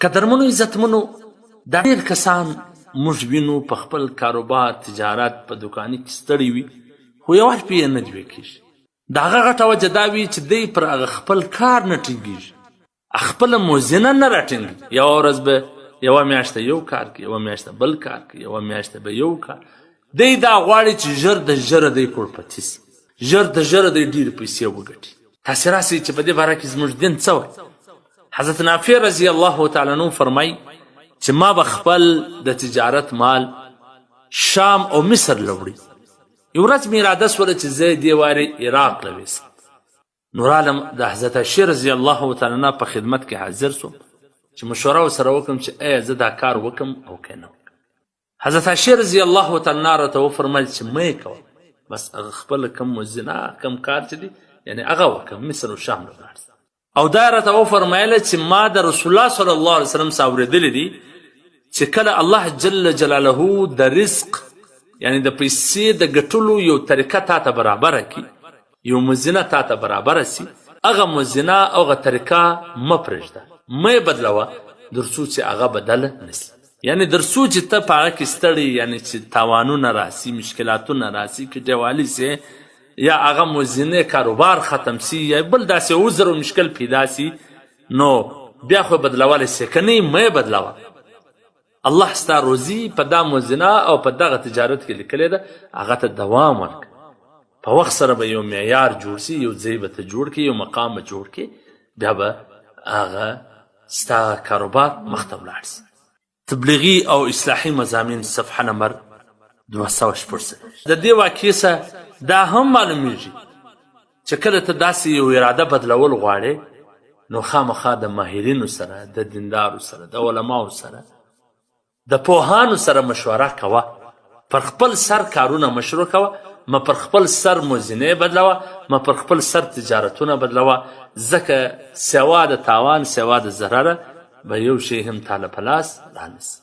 قدرمنو عزتمنو دا ډېر کسان موږ وینو په خپل کاروبار تجارت په دوکاني کې ستړي وي خو یوازې پې یې نه جوړ کېږي د هغه غټه وجه دا وي چې دی پر هغه خپل کار نه ټینګېږي خپله موزینه نه راټینګي یوه ورځ به یوه میاشته یو کار کوي یوه میاشته بل کار کوي یوه میاشته به یو کار دی دا غواړي چې ژر د ژره دی کورپتي سي ژر د ژره دی ډېرې پیسې وګټي تاسې راسئ چې په دې باره کې زموږ دین څه وایي حضرت نافع رضی الله تعالی عنه فرمایي چې ما به خپل د تجارت مال شام او مصر لوړي یو ورځ مې اراده سوله چې زه دې وارې عراق لویسم نو رالم د حضرت عایشې رضی الله تعالی عنها په خدمت کې حاضر سوم چې مشوره ورسره وکړم چې ایا زه دا کار وکړم او که نه وکړم حضرت عایشې رضی الله تعالی عنها راته وفرمیل چې مه یې کوه بس هغه خپله کم موزینه کم کار چې دی یعنی هغه وکړه مصر او شام له ولاړ او دا راته وفرمیله چې ما د رسول الله صلی الله علیه وسلم څخه اورېدلی دي چې کله الله جل جلاله د رزق یعنی د پیسې د ګټلو یو طریقه تا ته برابره کړي یو موزینه تا ته برابره سي هغه موزینه او هغه طریقه مه پرېږده مه یې بدلوه در څو چې هغه بدله نسي یعنی در څو چې ته په هغه کې ستړی یعنی چې تاوانونه راسي مشکلاتونه راسي کډیوالي سي یا هغه موزینه کاروبار ختم سي یا بل داسې عذر و مشکل پیدا سي نو بیا خو بدلولی سي که نه مه یې بدلوه الله ستا روزي په دا موزینه او په دغه تجارت کې لیکلی ده هغه ته دوام ورکړه په وخت سره به یو معیار جوړ سي یو ځای به ته جوړ کړي یو مقام به جوړ کړي بیا به هغه ستا کاروبار مخ ته ولاړ سي تبلیغي او اصلاحي مضامین صفحه نمبر 266 د دې واقعې څخه دا هم معلومیږي چې کله ته داسې یو اراده بدلول غواړې نو خامخا د ماهرینو سره د دیندارو سره د علماو سره د پوهانو سره مشوره کوه پر خپل سر کارونه مشروع کوه ما پر خپل سر موزینې بدلوه ما پر خپل سر تجارتونه بدلوه ځکه سوا د تاوان سوا د ضرره به یو شی هم تاله په لاس رانیسي